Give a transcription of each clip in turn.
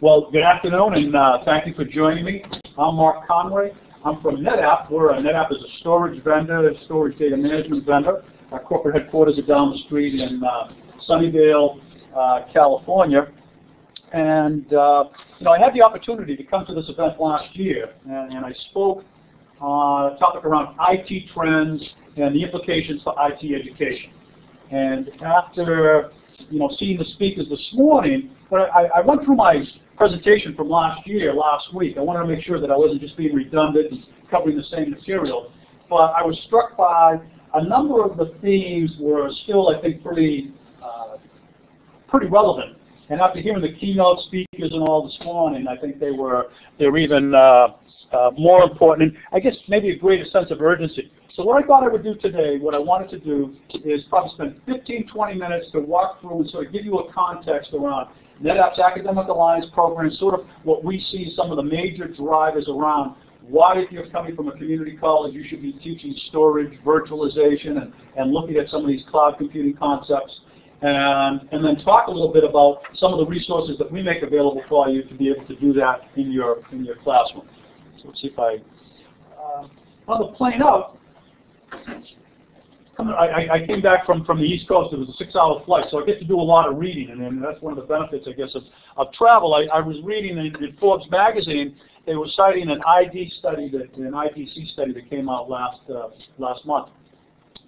Well, good afternoon, and thank you for joining me. I'm Mark Conway. I'm from NetApp. NetApp is a storage vendor, a storage data management vendor. Our corporate headquarters are down the street in Sunnyvale, California. And I had the opportunity to come to this event last year, and I spoke on a topic around IT trends and the implications for IT education. And after seeing the speakers this morning, I went through my presentation from last week. I wanted to make sure that I wasn't just being redundant and covering the same material. But I was struck by a number of the themes were still, I think, pretty relevant. And after hearing the keynote speakers and all this morning, I think they're even more important, and I guess maybe a greater sense of urgency. So what I thought I would do today, what I wanted to do, is probably spend 15, 20 minutes to walk through and sort of give you a context around NetApp's Academic Alliance program, sort of what we see some of the major drivers around why, if you're coming from a community college, you should be teaching storage, virtualization, and looking at some of these cloud computing concepts. And then talk a little bit about some of the resources that we make available for you to be able to do that in your classroom. So let's see if on the plane out, I came back from the East Coast. It was a 6-hour flight, so I get to do a lot of reading, and that's one of the benefits, I guess, of travel. I was reading in Forbes magazine. They were citing an IDC study that came out last month.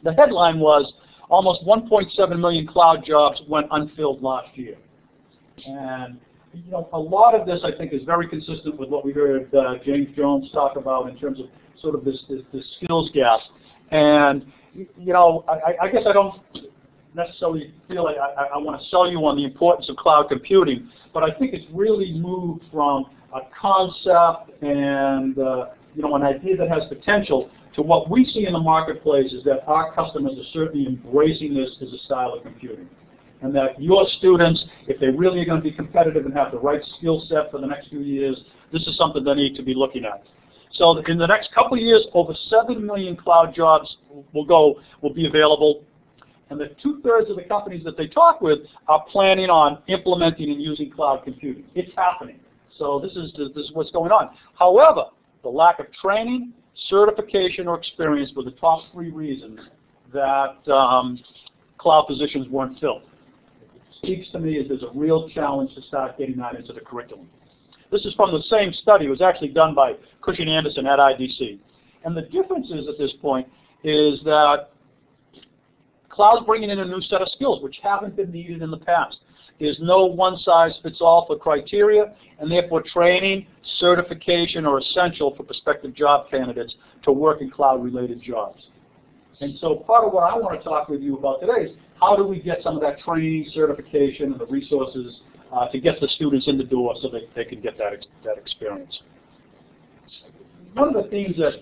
The headline was, almost 1.7 million cloud jobs went unfilled last year. And a lot of this, I think, is very consistent with what we heard James Jones talk about in terms of sort of this skills gap. And I guess I don't necessarily feel like I want to sell you on the importance of cloud computing, but I think it's really moved from a concept and an idea that has potential to what we see in the marketplace is that our customers are certainly embracing this as a style of computing. And that your students, if they really are going to be competitive and have the right skill set for the next few years, this is something they need to be looking at. So in the next couple of years, over 7 million cloud jobs will be available. And the 2/3 of the companies that they talk with are planning on implementing and using cloud computing. It's happening. So this is what's going on. However, the lack of training, certification, or experience were the top 3 reasons that cloud positions weren't filled. It speaks to me as there's a real challenge to start getting that into the curriculum. This is from the same study. It was actually done by Cushing Anderson at IDC. And the difference is at this point is that cloud's bringing in a new set of skills which haven't been needed in the past. There's no one-size-fits-all for criteria, and therefore training, certification are essential for prospective job candidates to work in cloud-related jobs. And so part of what I want to talk with you about today is how do we get some of that training, certification, and the resources to get the students in the door so that they can get that experience. One of the themes that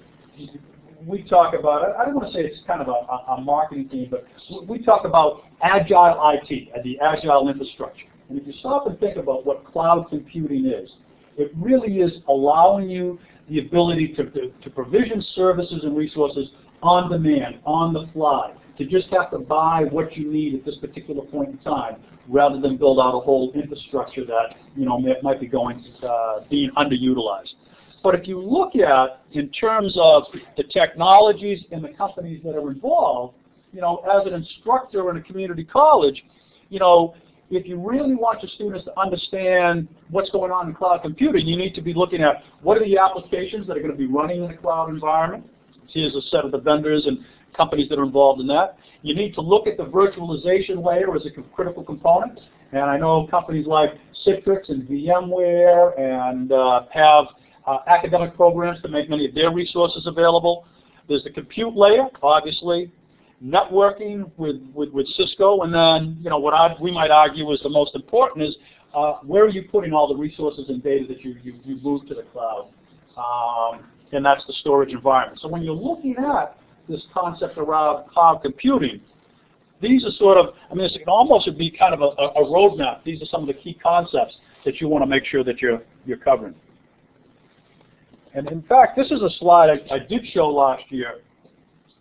we talk about, I don't want to say it's kind of a marketing theme, but we talk about agile IT, the agile infrastructure. And if you stop and think about what cloud computing is, it really is allowing you the ability to provision services and resources on demand, on the fly, to just have to buy what you need at this particular point in time, rather than build out a whole infrastructure that might be being underutilized. But if you look at, in terms of the technologies and the companies that are involved, as an instructor in a community college, if you really want your students to understand what's going on in cloud computing, you need to be looking at what are the applications that are going to be running in a cloud environment. Here's a set of the vendors and companies that are involved in that. You need to look at the virtualization layer as a critical component. And I know companies like Citrix and VMware and have academic programs to make many of their resources available. There's the compute layer, obviously, networking with Cisco, and then what we might argue is the most important is where are you putting all the resources and data that you move to the cloud, and that's the storage environment. So when you're looking at this concept around cloud computing, these are sort of, it almost would be kind of a roadmap. These are some of the key concepts that you want to make sure that you're covering. And in fact, this is a slide I did show last year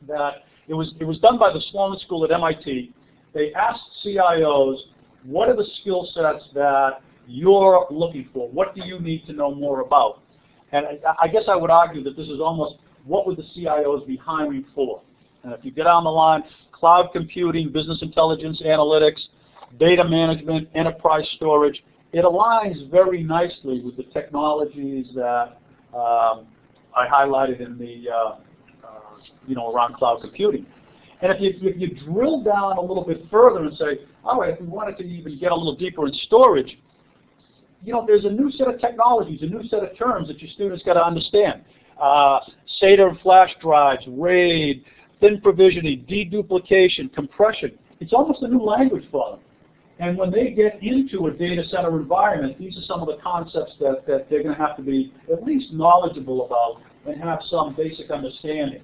that it was done by the Sloan School at MIT. They asked CIOs, what are the skill sets that you're looking for? What do you need to know more about? And I guess I would argue that this is almost what would the CIOs be hiring for? And if you get on the line, cloud computing, business intelligence, analytics, data management, enterprise storage, it aligns very nicely with the technologies that I highlighted in the, around cloud computing. And if you drill down a little bit further and say, all right, if we wanted to even get a little deeper in storage, there's a new set of technologies, a new set of terms that your students got to understand. SATA and flash drives, RAID, thin provisioning, deduplication, compression. It's almost a new language for them. And when they get into a data center environment, these are some of the concepts that they're going to have to be at least knowledgeable about and have some basic understanding.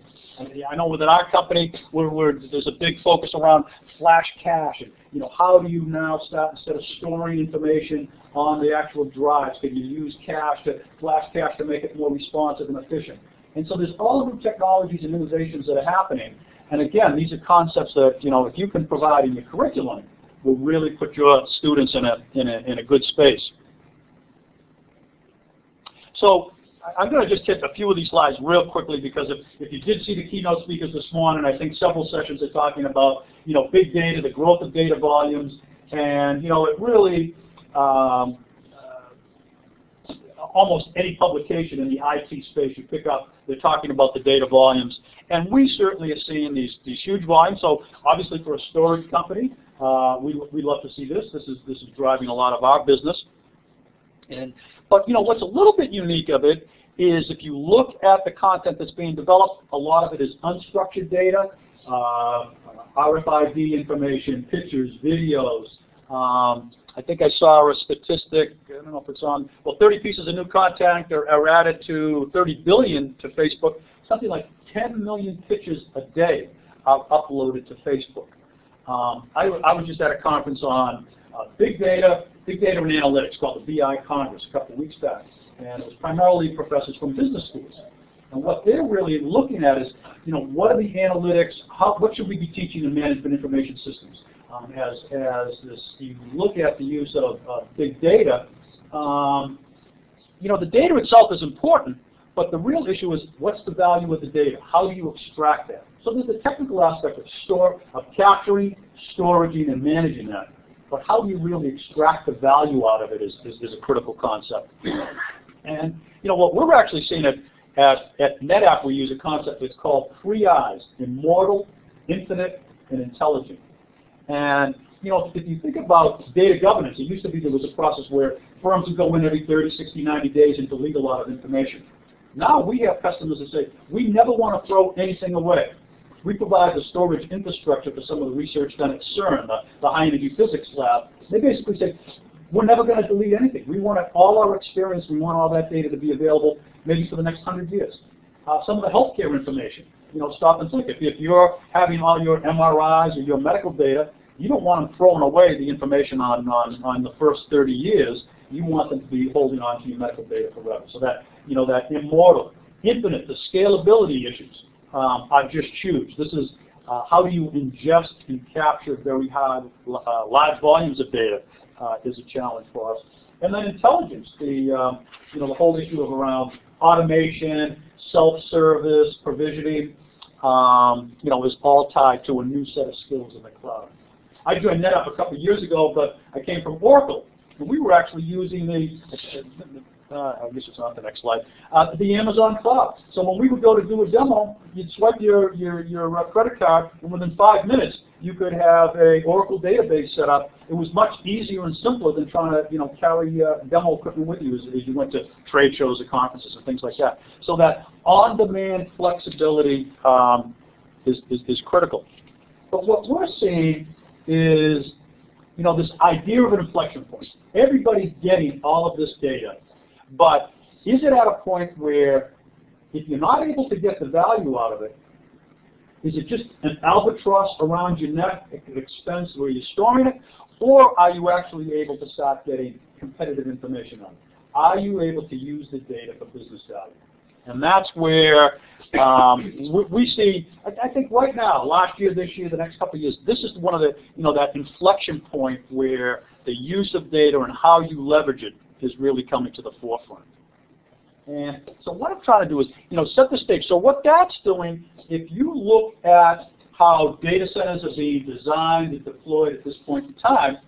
I know within our company, there's a big focus around flash cache. And, how do you now start, instead of storing information on the actual drives, can you use flash cache to make it more responsive and efficient? And so there's all the new technologies and innovations that are happening. And again, these are concepts that, if you can provide in your curriculum, will really put your students in a good space. So I'm going to just hit a few of these slides real quickly because if you did see the keynote speakers this morning, I think several sessions are talking about big data, the growth of data volumes, and it really almost any publication in the IT space you pick up, they're talking about the data volumes, and we certainly are seeing these huge volumes. So obviously for a storage company, we love to see this. This is driving a lot of our business. But what's a little bit unique of it is if you look at the content that's being developed, a lot of it is unstructured data, RFID information, pictures, videos. I think I saw a statistic, I don't know if it's on, 30 pieces of new content are added to 30 billion to Facebook. Something like 10 million pictures a day are uploaded to Facebook. I was just at a conference on big data and analytics called the BI Congress a couple of weeks back, and it was primarily professors from business schools. And what they're really looking at is, what are the analytics? What should we be teaching in management information systems? You look at the use of big data, the data itself is important, but the real issue is what's the value of the data? How do you extract that? So there's the technical aspect of capturing, storaging, and managing that. But how do you really extract the value out of it is a critical concept. And what we're actually seeing at NetApp, we use a concept that's called 3 I's: immortal, infinite, and intelligent. And if you think about data governance, it used to be there was a process where firms would go in every 30, 60, 90 days and delete a lot of information. Now we have customers that say, we never want to throw anything away. We provide the storage infrastructure for some of the research done at CERN, the high energy physics lab. They basically say, we're never going to delete anything. We want all our experience, we want all that data to be available maybe for the next 100 years. Some of the healthcare information, stop and think. If you're having all your MRIs or your medical data, you don't want them throwing away the information on the first 30 years. You want them to be holding on to your medical data forever. So that, that immortal, infinite, the scalability issues are just huge. This is how do you ingest and capture very large volumes of data is a challenge for us. And then intelligence, the whole issue of around automation, self-service, provisioning, is all tied to a new set of skills in the cloud. I joined NetApp a couple of years ago, but I came from Oracle, and we were actually using I guess it's not the next slide, the Amazon cloud. So when we would go to do a demo, you'd swipe your credit card, and within 5 minutes, you could have a Oracle database set up. It was much easier and simpler than trying to carry demo equipment with you as you went to trade shows or conferences and things like that. So that on-demand flexibility is critical. But what we're seeing is this idea of an inflection point. Everybody's getting all of this data, but is it at a point where if you're not able to get the value out of it, is it just an albatross around your neck at the expense where you're storing it, or are you actually able to start getting competitive information on it? Are you able to use the data for business value? And that's where we see, I think right now, last year, this year, the next couple of years, this is one of the, that inflection point where the use of data and how you leverage it is really coming to the forefront. And so what I'm trying to do is, set the stage. So what that's doing, if you look at how data centers are being designed and deployed at this point in time,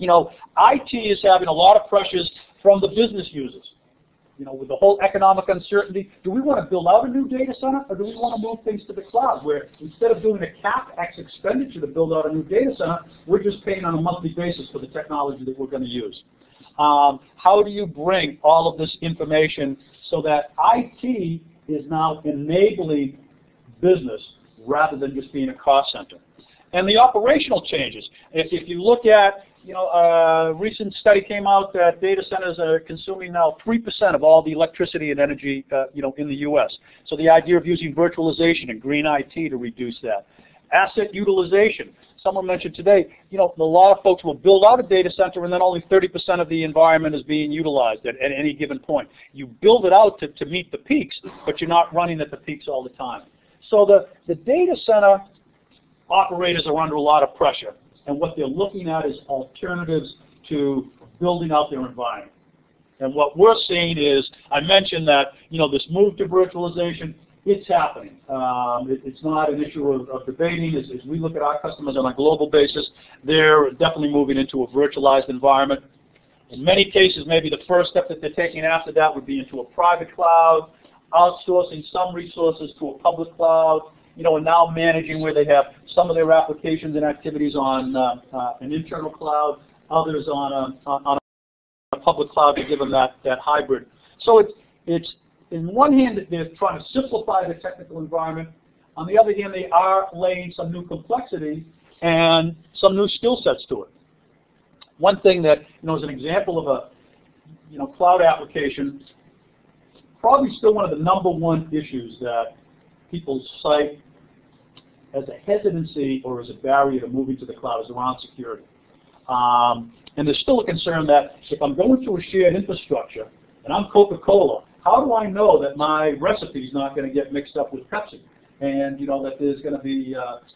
IT is having a lot of pressures from the business users. With the whole economic uncertainty, do we want to build out a new data center, or do we want to move things to the cloud, where instead of doing a CapEx expenditure to build out a new data center, we're just paying on a monthly basis for the technology that we're going to use? How do you bring all of this information so that IT is now enabling business rather than just being a cost center? And the operational changes. If you look at, a recent study came out that data centers are consuming now 3% of all the electricity and energy, in the U.S. So the idea of using virtualization and green IT to reduce that. Asset utilization. Someone mentioned today, a lot of folks will build out a data center and then only 30% of the environment is being utilized at any given point. You build it out to meet the peaks, but you're not running at the peaks all the time. So the data center operators are under a lot of pressure, and what they're looking at is alternatives to building out their environment. And what we're seeing is, I mentioned that, this move to virtualization, it's happening. It's not an issue of debating. As we look at our customers on a global basis, they're definitely moving into a virtualized environment. In many cases, maybe the first step that they're taking after that would be into a private cloud, outsourcing some resources to a public cloud, and now managing where they have some of their applications and activities on an internal cloud, others on a public cloud to give them that hybrid. So it's in one hand, they're trying to simplify the technical environment. On the other hand, they are laying some new complexity and some new skill sets to it. One thing that, is an example of a, cloud application, probably still one of the #1 issues that people cite as a hesitancy or as a barrier to moving to the cloud is around security. And there's still a concern that if I'm going to a shared infrastructure and I'm Coca-Cola, how do I know that my recipe is not going to get mixed up with Pepsi? And that there's going to be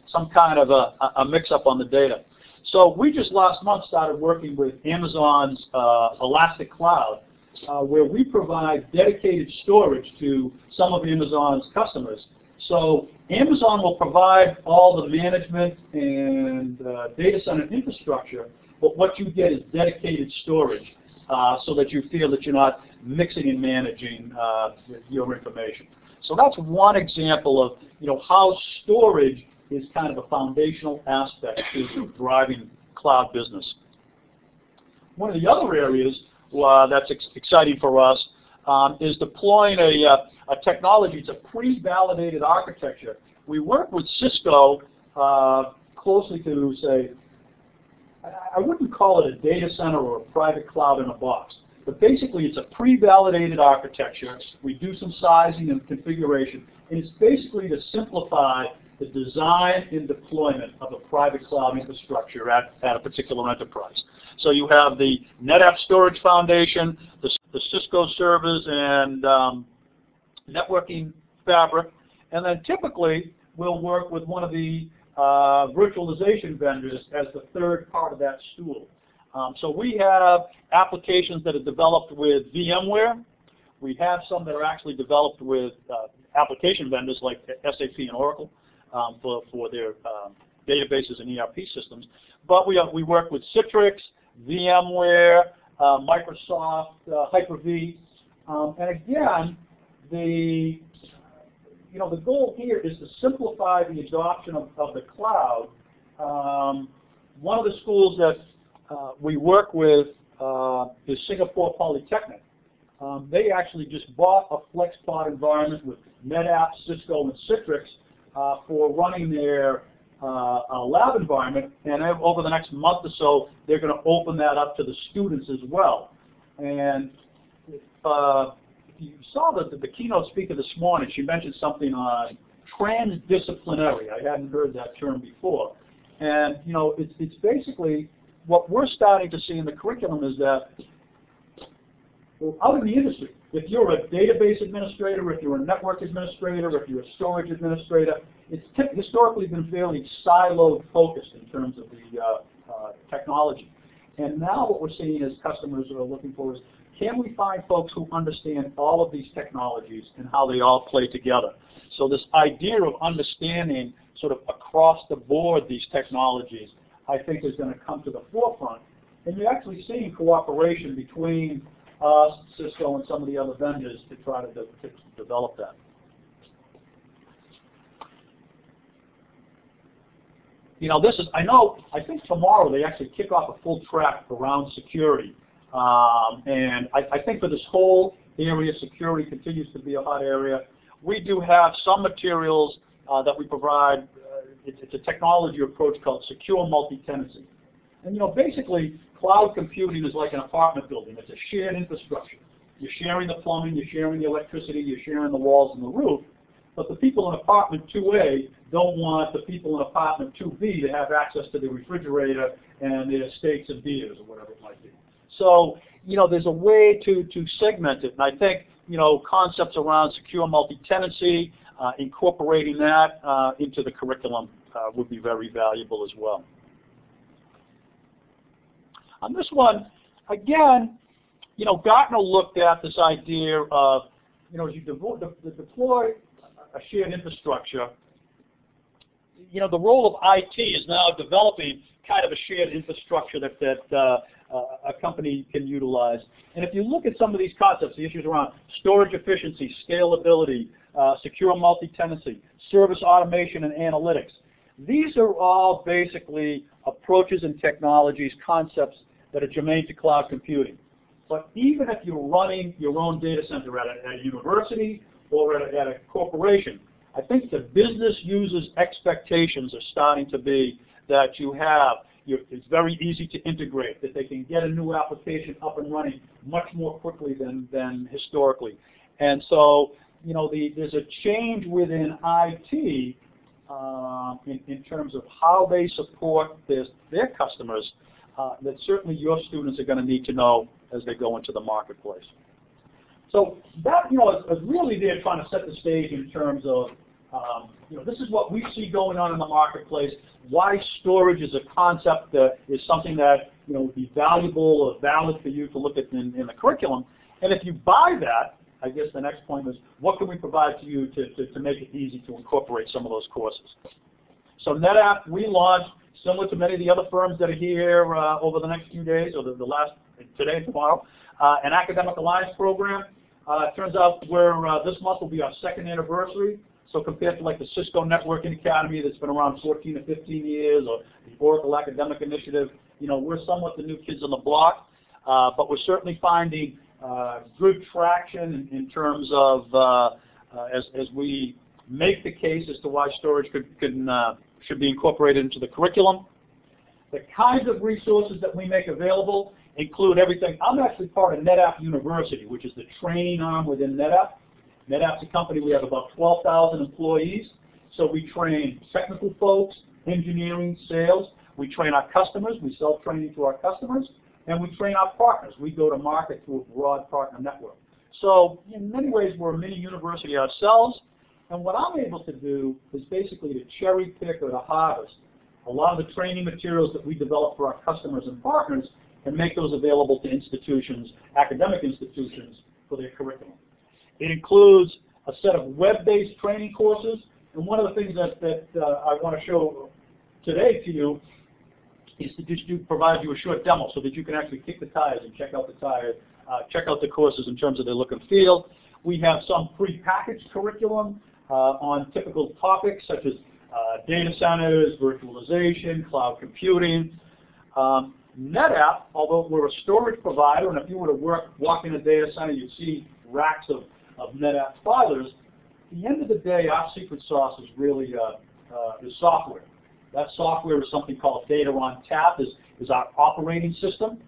some kind of a mix-up on the data. So we just last month started working with Amazon's Elastic Cloud, where we provide dedicated storage to some of Amazon's customers. So Amazon will provide all the management and data center infrastructure, but what you get is dedicated storage so that you feel that you're not mixing and managing your information. So that's one example of how storage is kind of a foundational aspect to driving cloud business. One of the other areas that's exciting for us is deploying a technology. It's a pre-validated architecture. We work with Cisco closely to say, I wouldn't call it a data center or a private cloud in a box, but basically it's a pre-validated architecture. We do some sizing and configuration, and it's basically to simplify the design and deployment of a private cloud infrastructure at a particular enterprise. So you have the NetApp storage foundation, the Cisco servers and networking fabric, and then typically we'll work with one of the virtualization vendors as the third part of that stool. So we have applications that are developed with VMware. We have some that are actually developed with application vendors like SAP and Oracle for their databases and ERP systems. But we work with Citrix, VMware, Microsoft, Hyper-V, and again, the goal here is to simplify the adoption of the cloud. One of the schools that we work with is Singapore Polytechnic. They actually just bought a FlexPod environment with NetApp, Cisco, and Citrix for running their lab environment, and over the next month or so, they're going to open that up to the students as well. And if you saw the keynote speaker this morning, she mentioned something on transdisciplinary. I hadn't heard that term before. And it's basically what we're starting to see in the curriculum is that out in the industry, If you're a database administrator, if you're a network administrator, if you're a storage administrator, it's historically been fairly siloed focused in terms of the technology. And now what we're seeing is customers are looking for is, can we find folks who understand all of these technologies and how they all play together? So this idea of understanding sort of across the board these technologies, I think is going to come to the forefront. And you're actually seeing cooperation between us, Cisco, and some of the other vendors to try to develop that. You know, I think tomorrow they actually kick off a full track around security. And I think for this whole area, security continues to be a hot area. We do have some materials that we provide. It's a technology approach called secure multi-tenancy. And, you know, basically, cloud computing is like an apartment building. It's a shared infrastructure. You're sharing the plumbing, you're sharing the electricity, you're sharing the walls and the roof. But the people in apartment 2A don't want the people in apartment 2B to have access to the refrigerator and their steaks and beers or whatever it might be. So, you know, there's a way to segment it. And I think, you know, concepts around secure multi-tenancy, incorporating that into the curriculum would be very valuable as well. On this one, again, you know, Gartner looked at this idea of, you know, as you deploy a shared infrastructure, you know, the role of IT is now developing kind of a shared infrastructure that a company can utilize. And if you look at some of these concepts, the issues around storage efficiency, scalability, secure multi-tenancy, service automation and analytics, these are all basically approaches and technologies, concepts that are germane to cloud computing. But even if you're running your own data center at a university or at a corporation, I think the business users' expectations are starting to be that it's very easy to integrate, that they can get a new application up and running much more quickly than historically. And so, you know, there's a change within IT in terms of how they support their customers that certainly your students are going to need to know as they go into the marketplace. So that, you know, is really there trying to set the stage in terms of, you know, this is what we see going on in the marketplace, why storage is a concept that is something that, you know, would be valuable or valid for you to look at in the curriculum. And if you buy that, I guess the next point is, what can we provide to you to make it easy to incorporate some of those courses? So NetApp, we launched, similar to many of the other firms that are here over the next few days, or today and tomorrow, an academic alliance program. It turns out this month will be our 2nd anniversary. So compared to like the Cisco Networking Academy that's been around 14 to 15 years, or the Oracle Academic Initiative, you know, we're somewhat the new kids on the block, but we're certainly finding good traction in terms of as we make the case as to why storage should be incorporated into the curriculum. The kinds of resources that we make available include everything. I'm actually part of NetApp University, which is the training arm within NetApp. NetApp's a company, we have about 12,000 employees, so we train technical folks, engineering, sales. We train our customers, we sell training to our customers, and we train our partners. We go to market through a broad partner network. So in many ways, we're a mini university ourselves, and what I'm able to do is basically to cherry pick or to harvest a lot of the training materials that we develop for our customers and partners and make those available to institutions, academic institutions, for their curriculum. It includes a set of web-based training courses, and one of the things that I want to show today to you is to just provide you a short demo so that you can actually kick the tires and check out the courses in terms of their look and feel. We have some pre-packaged curriculum on typical topics such as data centers, virtualization, cloud computing. NetApp, although we're a storage provider, and if you were to walk in a data center, you'd see racks of NetApp filers. At the end of the day, our secret sauce is really is software. That software is something called Data on Tap, is our operating system.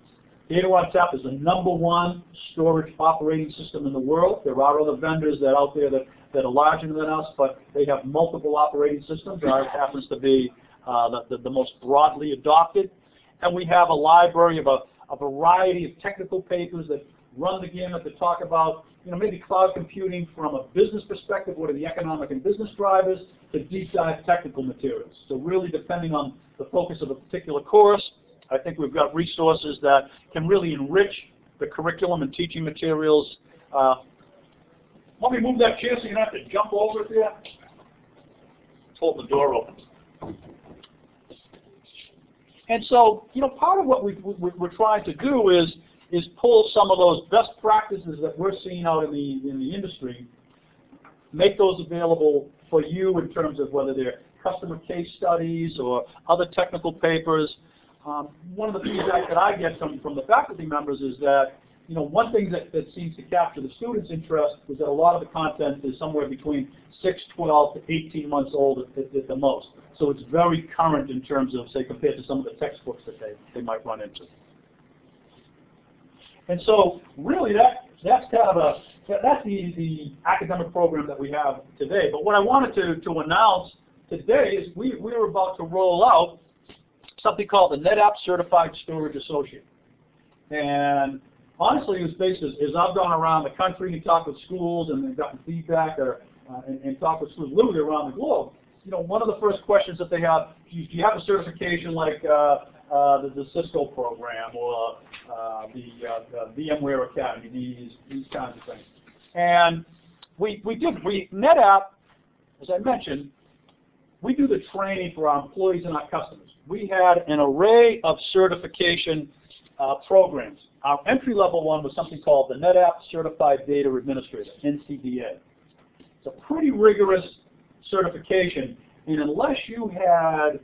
Data on Tap is the #1 storage operating system in the world. There are other vendors that are out there that are larger than us, but they have multiple operating systems. Ours happens to be the most broadly adopted. And we have a library of a variety of technical papers that run the gamut to talk about, maybe cloud computing from a business perspective, what are the economic and business drivers, to deep dive technical materials. So really depending on the focus of a particular course, I think we've got resources that can really enrich the curriculum and teaching materials. Let me move that chair so you don't have to jump over it there. Let's hold the door open. And so, part of what we're trying to do is pull some of those best practices that we're seeing out in the industry, make those available for you in terms of whether they're customer case studies or other technical papers. One of the feedback that I get from the faculty members is that, one thing that seems to capture the students' interest is that a lot of the content is somewhere between 6, 12 to 18 months old at the most. So it's very current in terms of, say, compared to some of the textbooks that they might run into. And so really that's kind of that's the academic program that we have today. But what I wanted to announce today is we're about to roll out something called the NetApp Certified Storage Associate. And honestly, it was based as I've gone around the country and talked with schools and gotten feedback and talked with schools literally around the globe. One of the first questions that they have, do you have a certification like the Cisco program or the VMware Academy, these kinds of things. And NetApp, as I mentioned, we do the training for our employees and our customers. We had an array of certification programs. Our entry-level one was something called the NetApp Certified Data Administrator, NCDA. It's a pretty rigorous certification, and unless you had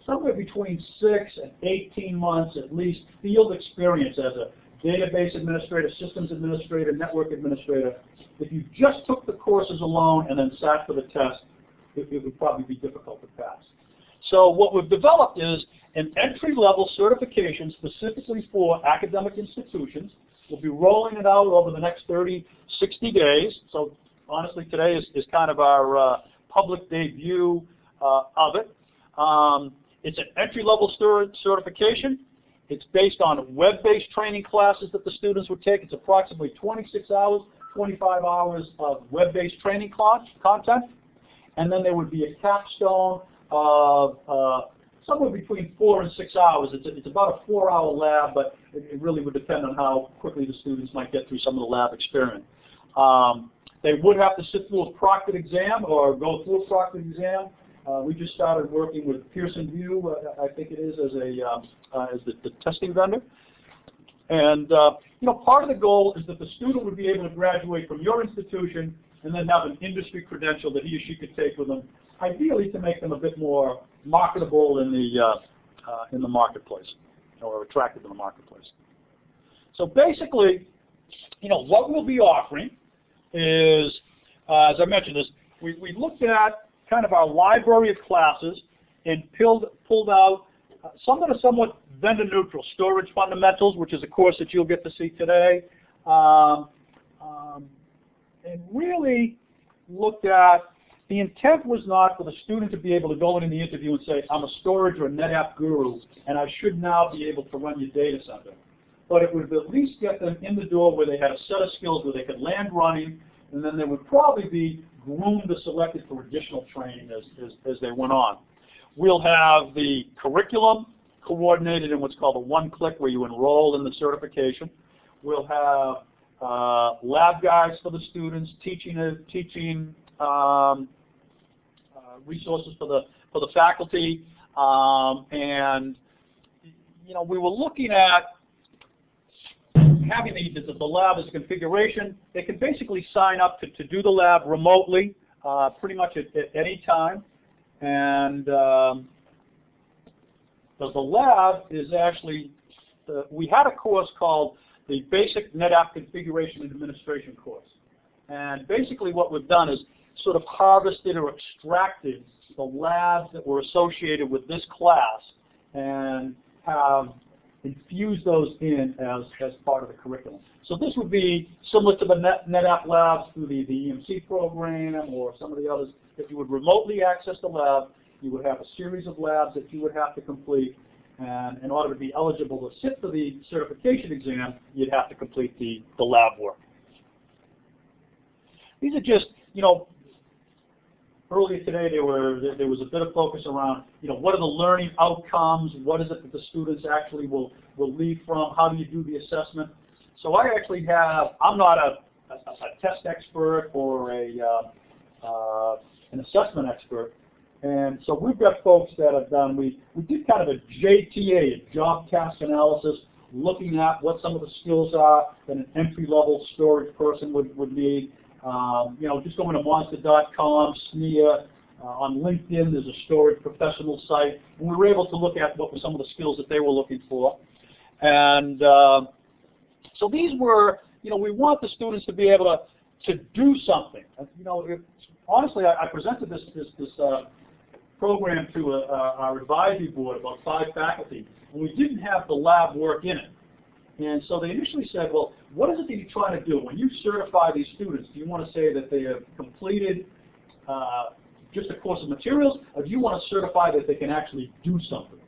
somewhere between 6 and 18 months at least field experience as a database administrator, systems administrator, network administrator, if you just took the courses alone and then sat for the test, it would probably be difficult to pass. So what we've developed is an entry-level certification specifically for academic institutions. We'll be rolling it out over the next 30, 60 days. So honestly, today is kind of our public debut of it. It's an entry-level certification. It's based on web-based training classes that the students would take. It's approximately 26 hours, 25 hours of web-based training content. And then there would be a capstone of somewhere between 4 and 6 hours. It's about a 4-hour lab, but it really would depend on how quickly the students might get through some of the lab experience. They would have to sit through a proctored exam or go through a proctored exam. We just started working with Pearson VUE, I think it is, as the testing vendor. And part of the goal is that the student would be able to graduate from your institution and then have an industry credential that he or she could take with them, ideally to make them a bit more marketable in the marketplace, or attractive in the marketplace. So basically, what we'll be offering is, as I mentioned, we looked at kind of our library of classes and pulled out some that are somewhat vendor neutral. Storage Fundamentals, which is a course that you'll get to see today, and really looked at, the intent was not for the student to be able to go in the interview and say, I'm a storage or a NetApp guru, and I should now be able to run your data center. But it would at least get them in the door where they had a set of skills where they could land running, and then they would probably be groomed or selected for additional training as they went on. We'll have the curriculum coordinated in what's called a one-click, where you enroll in the certification. We'll have lab guides for the students, teaching resources for the faculty, and we were looking at having the lab as a configuration. They can basically sign up to do the lab remotely, pretty much at any time, and the lab is actually, we had a course called the Basic NetApp Configuration and Administration course, and basically what we've done is sort of harvested or extracted the labs that were associated with this class and have infused those in as part of the curriculum. So this would be similar to the NetApp labs through the EMC program or some of the others, that you would remotely access the lab. You would have a series of labs that you would have to complete, And in order to be eligible to sit for the certification exam, you'd have to complete the lab work. These are just, earlier today there was a bit of focus around, what are the learning outcomes, what is it that the students actually will leave from, how do you do the assessment. So I actually I'm not a test expert or an assessment expert, and so we've got folks that have done, we did kind of a JTA, a job task analysis, looking at what some of the skills are that an entry-level storage person would need. Just going to monster.com, SNEA, on LinkedIn, there's a storage professional site, and we were able to look at what were some of the skills that they were looking for. And so these were, we want the students to be able to do something. Honestly, I presented this program to our advisory board, about 5 faculty, and we didn't have the lab work in it. And so they initially said, well, what is it that you're trying to do? When you certify these students, do you want to say that they have completed just a course of materials, or do you want to certify that they can actually do something?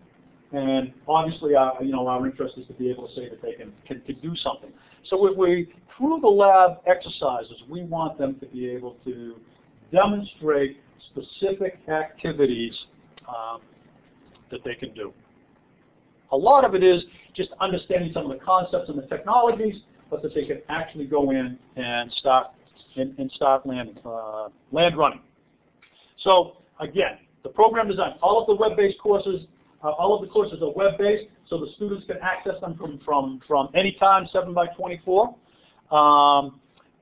And obviously, our interest is to be able to say that they can do something. So through the lab exercises, we want them to be able to demonstrate specific activities that they can do. A lot of it is just understanding some of the concepts and the technologies, but that they can actually go in and start land running. So again, the program design, all of the web-based courses, all of the courses are web-based, so the students can access them from any time, 7/24.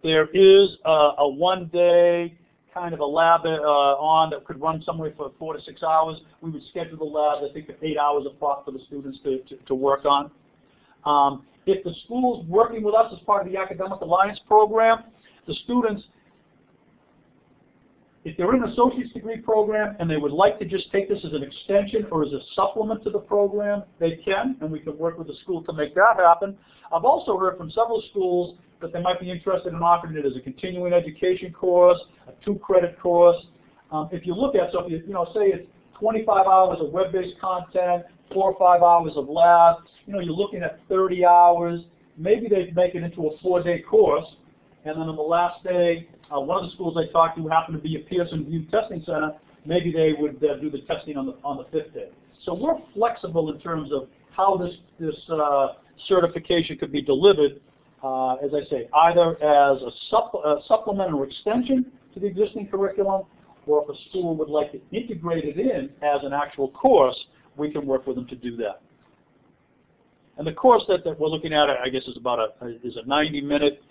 There is a one-day kind of a lab on that could run somewhere for 4 to 6 hours. We would schedule the lab, I think, at 8 hours apart for the students to work on. If the school's working with us as part of the Academic Alliance program, the students, if they're in an associate's degree program and they would like to just take this as an extension or as a supplement to the program, they can, and we can work with the school to make that happen. I've also heard from several schools that they might be interested in offering it as a continuing education course, a 2-credit course. If you look at, so if you say it's 25 hours of web-based content, 4 or 5 hours of lab, you're looking at 30 hours. Maybe they make it into a 4-day course, and then on the last day, one of the schools I talked to happened to be a Pearson VUE testing center. Maybe they would do the testing on the 5th day. So we're flexible in terms of how this certification could be delivered. As I say, either as a supplement or extension to the existing curriculum, or if a school would like to integrate it in as an actual course, we can work with them to do that. And the course that we're looking at, I guess, is about a 90-minute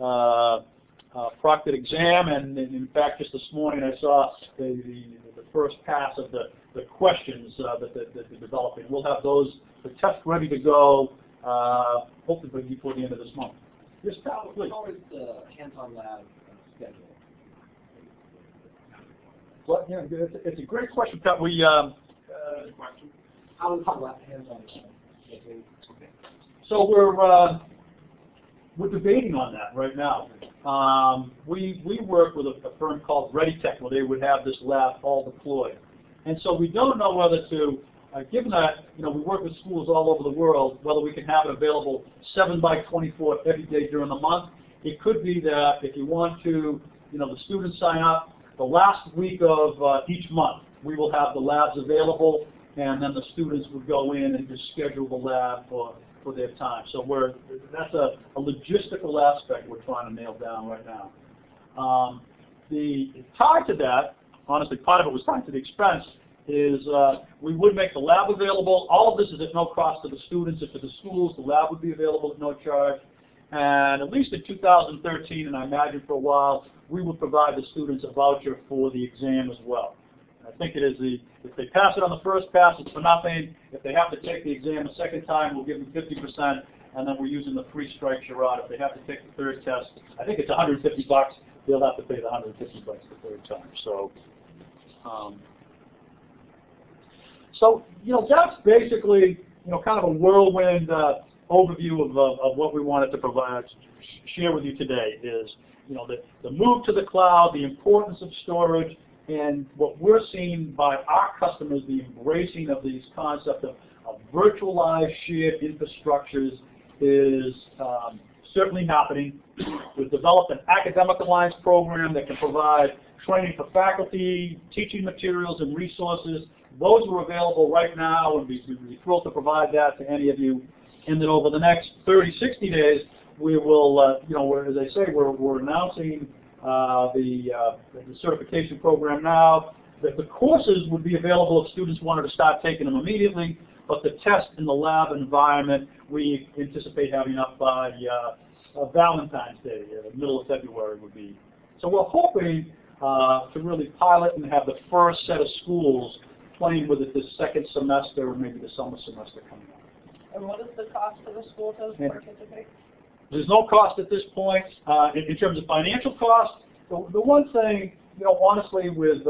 proctored exam. And in fact, just this morning, I saw the first pass of the questions that they're developing. We'll have the test ready to go. Hopefully before the end of this month. Yes, Pat, please. How is the hands-on lab schedule? Well, yeah, it's a great question, Pat. How is the hands-on lab schedule? So we're debating on that right now. We work with a firm called ReadyTech, where they would have this lab all deployed, and so we don't know whether to. Given that we work with schools all over the world, whether we can have it available 7/24 every day during the month. It could be that if you want to, the students sign up the last week of each month, we will have the labs available, and then the students would go in and just schedule the lab for their time. So that's a logistical aspect we're trying to nail down right now. Tied to that, honestly, part of it was tied to the expense. Is we would make the lab available. All of this is at no cost to the students. If to the schools, the lab would be available at no charge. And at least in 2013, and I imagine for a while, we will provide the students a voucher for the exam as well. I think it is if they pass it on the first pass, it's for nothing. If they have to take the exam a second time, we'll give them 50%, and then we're using the free strike charade. If they have to take the third test, I think it's $150. They'll have to pay the $150 the third time. So. So, that's basically, kind of a whirlwind overview of what we wanted to share with you today is, the move to the cloud, the importance of storage, and what we're seeing by our customers, the embracing of these concepts of virtualized shared infrastructures is certainly happening. We've developed an academic alliance program that can provide training for faculty, teaching materials, and resources. Those are available right now, and we'd be thrilled to provide that to any of you. And then over the next 30, 60 days, we will, as I say, we're announcing the certification program now. That the courses would be available if students wanted to start taking them immediately, but the test in the lab environment we anticipate having up by Valentine's Day, middle of February would be. So we're hoping to really pilot and have the first set of schools playing with it this second semester or maybe the summer semester coming up. And what is the cost for the school to participate? There's no cost at this point. In terms of financial cost, the one thing, honestly, with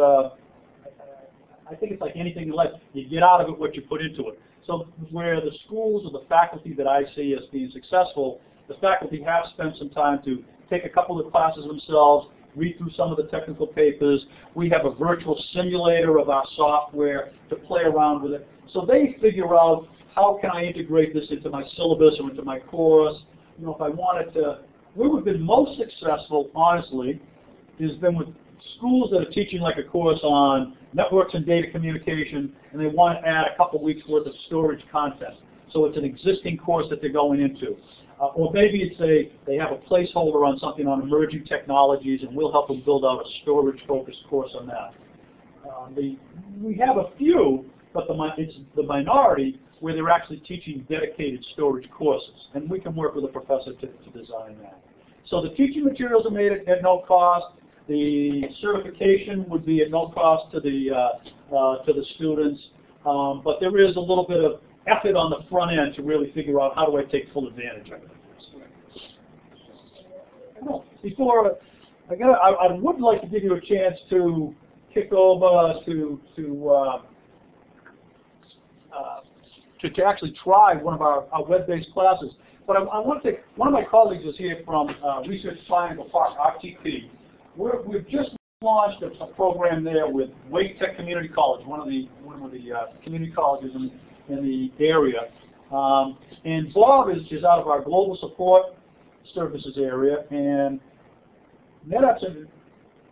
I think it's like anything in life, you get out of it what you put into it. So where the schools or the faculty that I see as being successful, the faculty have spent some time to take a couple of classes themselves, read through some of the technical papers. We have a virtual simulator of our software to play around with it. So they figure out, how can I integrate this into my syllabus or into my course? If I wanted to, where we've been most successful, honestly, has been with schools that are teaching like a course on networks and data communication, and they want to add a couple weeks worth of storage content. So it's an existing course that they're going into. Or maybe it's they have a placeholder on something on emerging technologies, and we'll help them build out a storage-focused course on that. We have a few, but it's the minority where they're actually teaching dedicated storage courses, and we can work with a professor to design that. So the teaching materials are made at no cost. The certification would be at no cost to the students, but there is a little bit of effort on the front end to really figure out how do I take full advantage of it. Before, I would like to give you a chance to kick over to actually try one of our web-based classes. But I want to take, one of my colleagues is here from Research Triangle Park, RTP. We've just launched a program there with Wake Tech Community College, one of the community colleges in the area. And Bob is out of our global support services area, and NetApp's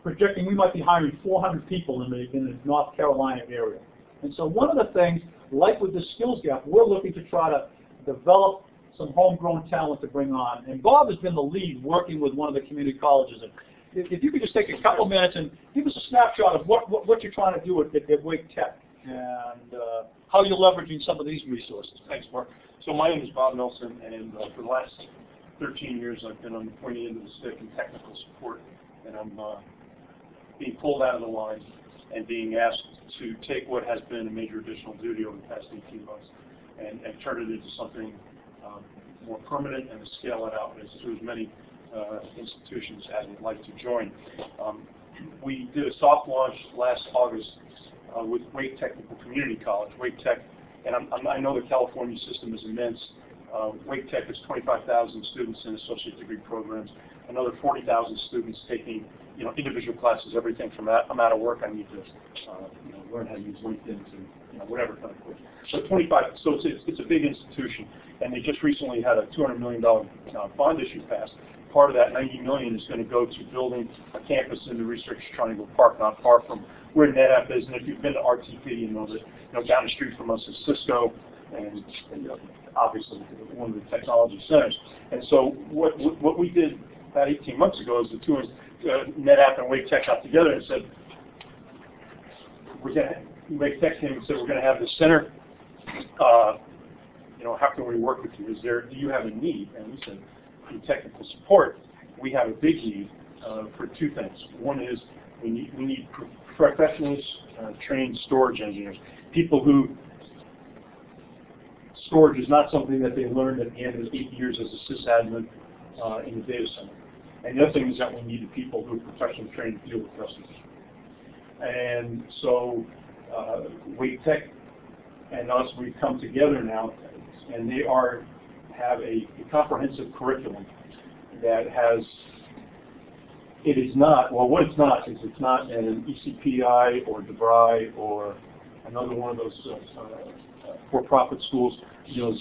projecting we might be hiring 400 people in the North Carolina area. And so one of the things, like with the skills gap, we're looking to try to develop some homegrown talent to bring on. And Bob has been the lead working with one of the community colleges. And if you could just take a couple minutes and give us a snapshot of what you're trying to do at Wake Tech and how you're leveraging some of these resources. Thanks, Mark. So my name is Bob Nelson, and for the last 13 years I've been on the pointy end of the stick in technical support, and I'm being pulled out of the line and being asked to take what has been a major additional duty over the past 18 months and turn it into something more permanent and to scale it out to as many institutions as would like to join. We did a soft launch last August with Wake Technical Community College. Wake Tech, and I know the California system is immense. Wake Tech has 25,000 students in associate degree programs, another 40,000 students taking individual classes, everything from I'm out of work, I need to learn how to use LinkedIn to whatever kind of course. So 25, so it's a big institution, and they just recently had a $200 million bond issue passed. Part of that $90 million is going to go to building a campus in the Research Triangle Park, not far from where NetApp is. And if you've been to RTP, you know that down the street from us is Cisco, and obviously one of the technology centers. And so what we did about 18 months ago is the two NetApp and Wake Tech got together and said, Wake Tech came and said, we're going to have this center. How can we work with you? Do you have a need? And we said, in technical support, we have a big need for two things. One is we need professionals, trained storage engineers, people who storage is not something that they learned at the end of 8 years as a sysadmin in the data center. And the other thing is that we need people who are professionally trained to deal with customers. And so Wake Tech and us, we've come together now, and they have a comprehensive curriculum that has, what it's not is it's not an ECPI or DeVry or another one of those for-profit schools,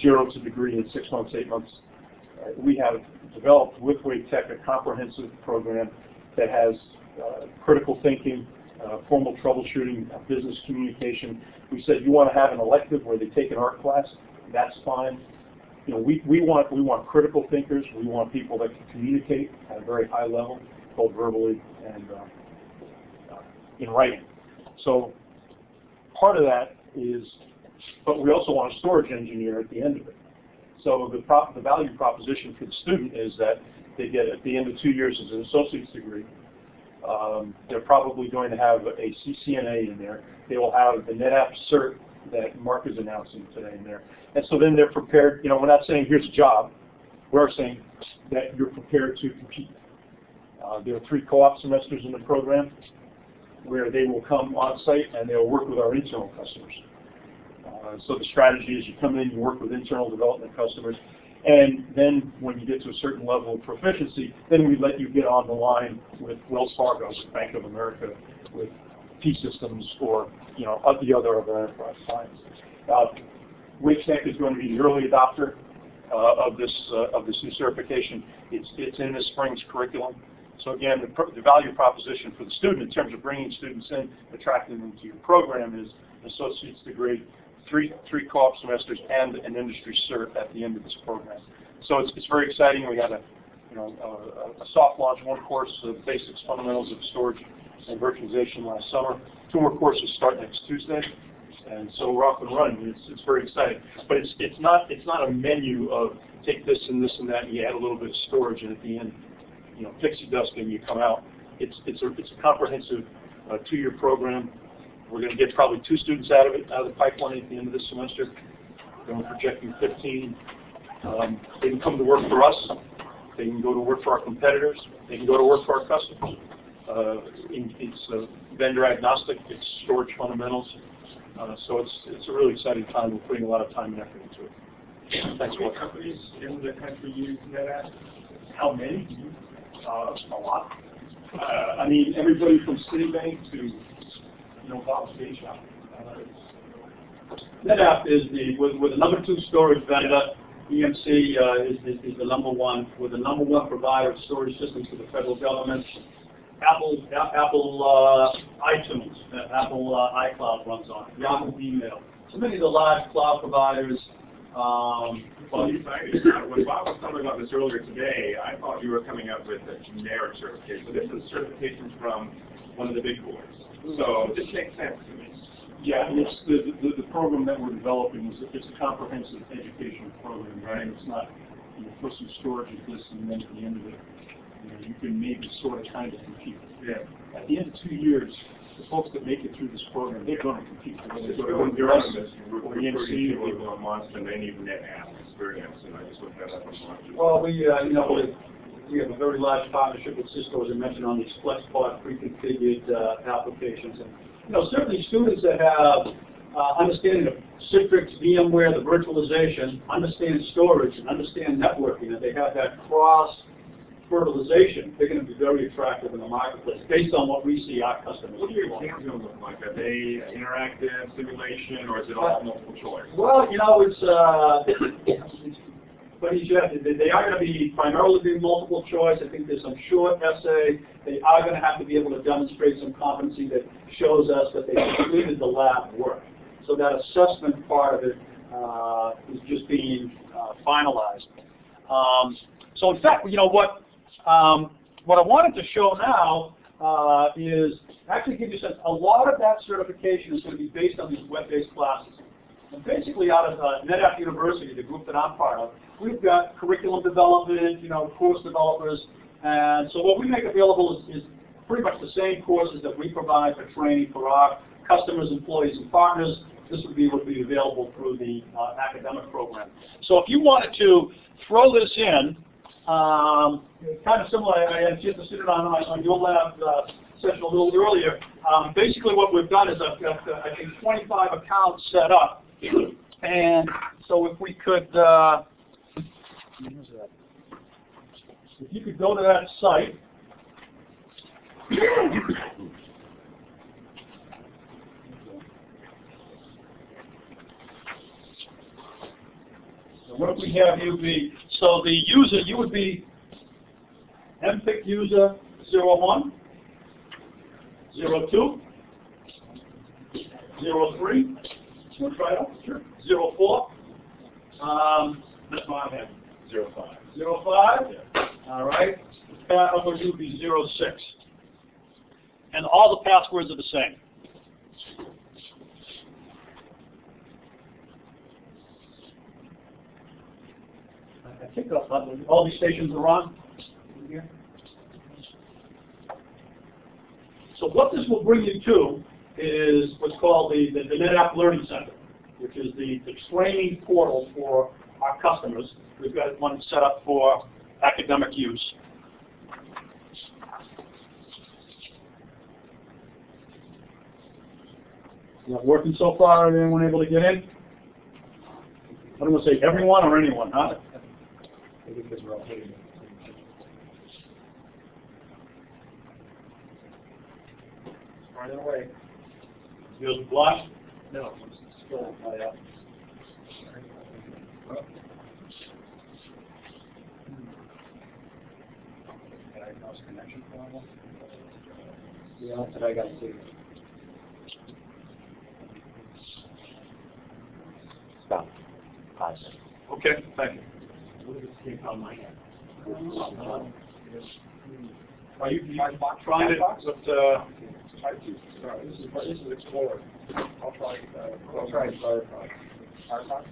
0 to degree in 6 months, 8 months. We have developed with Wake Tech a comprehensive program that has critical thinking, formal troubleshooting, business communication. We said you want to have an elective where they take an art class, that's fine. We want critical thinkers. We want people that can communicate at a very high level, both verbally and in writing. So part of that is, but we also want a storage engineer at the end of it. So the value proposition for the student is that they get at the end of 2 years as an associate's degree. They're probably going to have a CCNA in there. They will have the NetApp cert that Mark is announcing today in there. And so then they're prepared. We're not saying here's a job. We're saying that you're prepared to compete. There are 3 co-op semesters in the program where they will come on site and they'll work with our internal customers. So the strategy is you come in, you work with internal development customers, and then when you get to a certain level of proficiency, then we let you get on the line with Wells Fargo, with Bank of America, with T-Systems, or the other of our enterprise clients. Wake Tech is going to be the early adopter of this new certification. It's in this spring's curriculum. So again, the value proposition for the student in terms of bringing students in, attracting them to your program is an associate's degree, 3 co-op semesters, and an industry cert at the end of this program. So it's very exciting. We had a soft launch, 1 course of basics, fundamentals of storage and virtualization last summer. 2 more courses start next Tuesday, and so we're off and running. It's very exciting. But it's not a menu of take this and this and that, and you add a little bit of storage, and at the end, pixie dust, and you come out. It's a comprehensive 2-year program. We're going to get probably 2 students out of the pipeline at the end of this semester. Then we're projecting 15. They can come to work for us. They can go to work for our competitors. They can go to work for our customers. It's vendor agnostic. It's storage fundamentals. So it's a really exciting time. We're putting a lot of time and effort into it. Thanks, How many companies in the country use NetApp? How many? A lot. Everybody from Citibank to Bob's Day Shop. NetApp is we're the number 2 storage vendor. EMC is the number 1. We're the number 1 provider of storage systems to the federal government. Apple iTunes, Apple iCloud runs on it. Yahoo email. So many of the large cloud providers. When Bob was talking about this earlier today, I thought you were coming up with a generic certification. This is certification from one of the big boys. So this makes sense to me. Yeah, and it's the program that we're developing is it's a comprehensive education program, right? It's not put some storage of this and then at the end of it, you can maybe sort of kind of compete. Yeah. At the end of 2 years, the folks that make it through this program, they're going to compete. We're pretty sure people on Monster, they need NetApp experience, and I just looked that up on Monster. Well, we have a very large partnership with Cisco, as I mentioned, on these FlexPod pre-configured applications. And certainly students that have understanding of Citrix, VMware, the virtualization, understand storage, and understand networking, and they have that cross-fertilization, they're going to be very attractive in the marketplace based on what we see our customers. What do your exams going to look like? Are they interactive, simulation, or is it all multiple choice? Well, it's funny, they are going to be primarily multiple choice. I think there's some short essay. They are going to have to be able to demonstrate some competency that shows us that they completed the lab work. So that assessment part of it is just being finalized. So in fact, what I wanted to show now is actually give you a sense. A lot of that certification is going to be based on these web-based classes. And basically out of NetApp University, the group that I'm part of, we've got curriculum development, course developers, and so what we make available is pretty much the same courses that we provide for training for our customers, employees, and partners. This would be available through the academic program. So if you wanted to throw this in, kind of similar, I had a chance to sit on your lab session a little earlier. Basically what we've done is I've got, I think, 25 accounts set up. And so if we could, if you could go to that site. have you be, so the user, you would be MPIC user 01, 02, 03. Want to try it out? Sure. 04. That's my head. 05. 05? Yeah. All right. The password would be 06. And all the passwords are the same. I think all these stations are on. So what this will bring you to is what's called the NetApp Learning Center, which is the training portal for our customers. We've got one set up for academic use. Not working so far? Anyone able to get in? I don't want to say everyone or anyone, huh? Maybe because we're all hating it. Running away. Feels blocked? No, I'm still high up. Diagnose connection problem. Yeah, that's what I got to do. Stop. Pause. Okay, thank you. What if it's on my end? Are you trying it? Try to. Sorry, this is Explorer. I'll try Firefox. Firefox?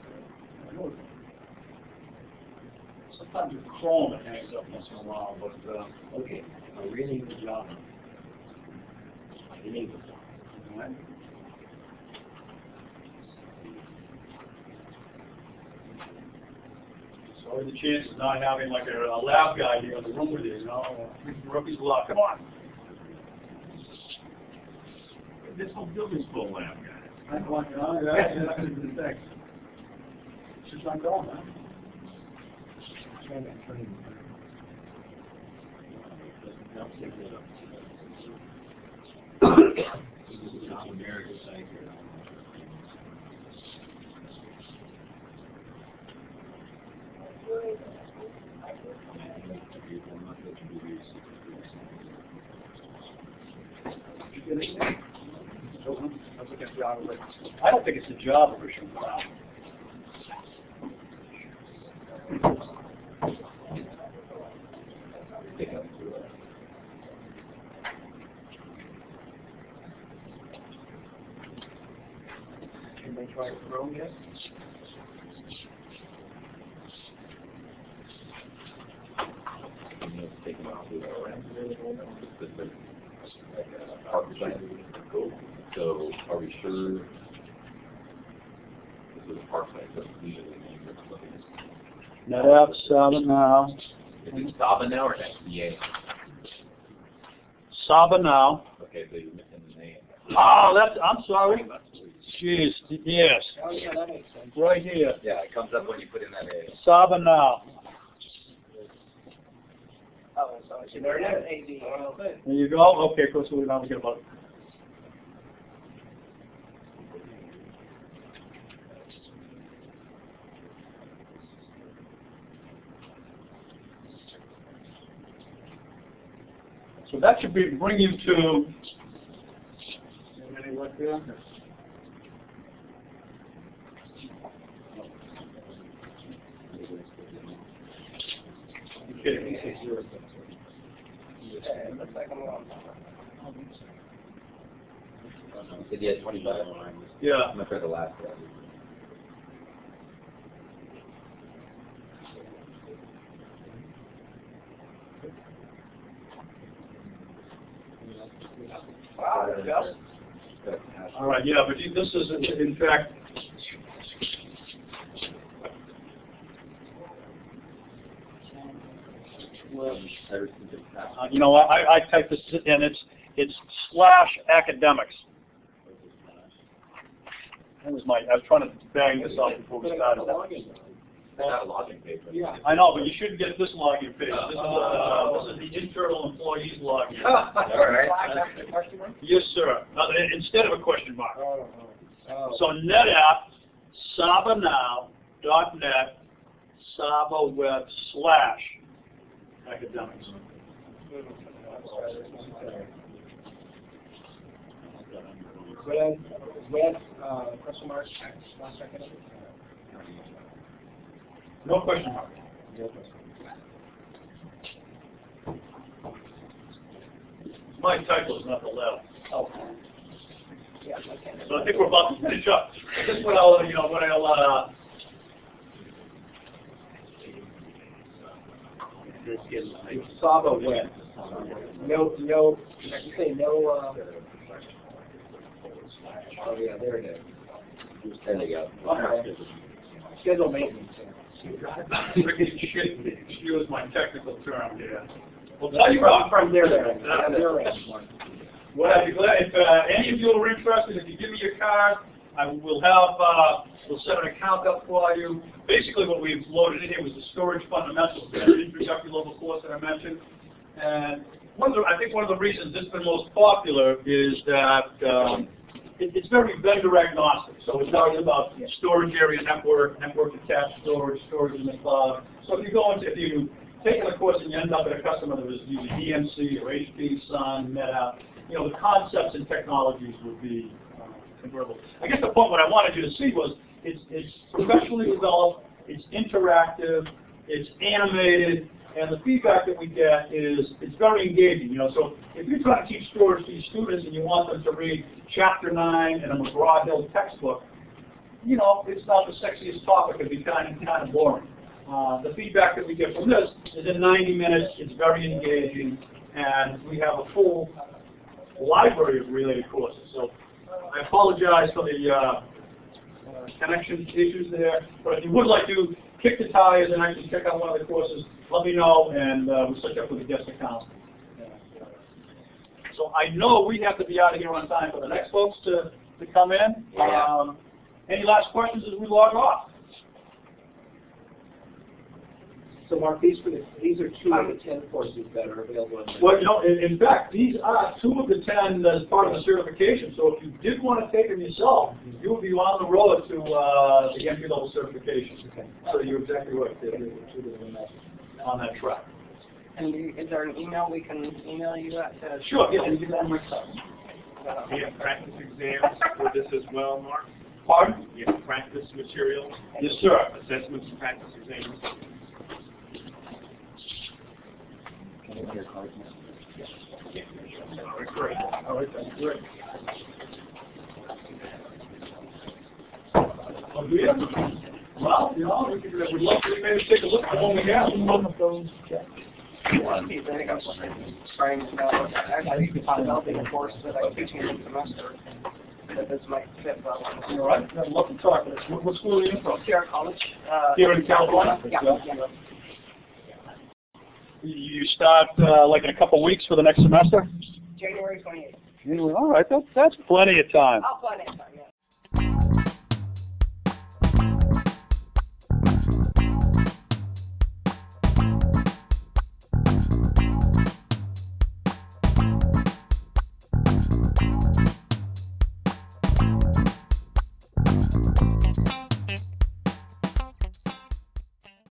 Sometimes with Chrome it hangs up once in a while, but Okay, I really need the Java. I need the Java. all right. So always the chance of not having like a lab guy here in the room with you, you know, rookie's law. Come on. This whole building's full of lab guys. I'm like, oh, yeah, that's the thing. Just not going, man. I don't think it's a Java version. Can they try Chrome yet? So are we sure this is Parkside? NetApp, Saba now. Is it Saba now or SBA? Saba now. Okay, so you're missing the name. Oh, I'm sorry. Jeez, yes. Oh, yeah, that makes sense. Right here. Yeah, it comes up when you put in that A. Saba now. Oh, so it should be AD. There you go. Okay, of course, we don't forget about it. So that should bring you to. Any work there? Okay. It looks like I'm wrong. You said you had 25. Yeah. I'm going to try the last one. Wow, there you go. All right, yeah, but this is, in fact, you know, I typed this in, it's /academics. That was I was trying to bang this up before we started. That's not a login page. Right? Yeah. I know, but you shouldn't get this login page. This is the internal employees login. All right. Yes, sir. Instead of a question mark. Oh. So NetApp, sabanow.net SabaWeb/academics. Web, question mark, last second. No question mark. My title is not the left. Oh. Yeah, okay. So I think we're about to finish up. This is what I'll, Saba Web. No, you say no, oh yeah, there it is. There they go. Okay. Schedule maintenance. Excuse my technical term here. Well, Tell you what, from there. Well, I'd be glad if any of you are interested. If you give me your card, I will have we'll set an account up for you. Basically, what we've loaded in here was the storage fundamentals, the introductory level course that I mentioned. And I think one of the reasons this has been most popular is that it's very vendor agnostic. So it talks about storage area network, network attached storage, storage in the cloud. So if you take a course and you end up at a customer that was using EMC or HP, Sun, NetApp, the concepts and technologies would be convertible. I guess the point what I wanted you to see was it's professionally developed, it's interactive, it's animated, and the feedback that we get is it's very engaging. So if you're trying to teach storage to these students and you want them to read Chapter 9 in a McGraw-Hill textbook, it's not the sexiest topic. It'd be kind of boring. The feedback that we get from this is in 90 minutes. It's very engaging, and we have a full library of related courses. So I apologize for the connection issues there, but if you would like to kick the tires and actually check out one of the courses, let me know, and we'll set you up with a guest account. So I know we have to be out of here on time for the next folks to come in. Any last questions as we log off? So Mark, these are 2 of the 10 courses that are available. Well, in fact, these are 2 of the 10 as part of the certification. So if you did want to take them yourself, you would be on the road to the entry-level certification. Okay. So you're exactly right. On that track. And is there an email we can email you at? Sure. Yeah, you can do that myself. We have practice exams for this as well, Mark. Pardon? We have practice materials, Yes, sir. assessments, and practice exams. All right, great. All right, that's great. Oh, do you? Well, we'd love to maybe take a look at what we have. One of those. I think I'm trying to develop a course that I'm teaching this semester that this might fit well. All right, I'd love to talk. What school are you from? Sierra College. Here in California? Yeah. You start like in a couple weeks for the next semester? January 28th. All right, that's plenty of time. I'll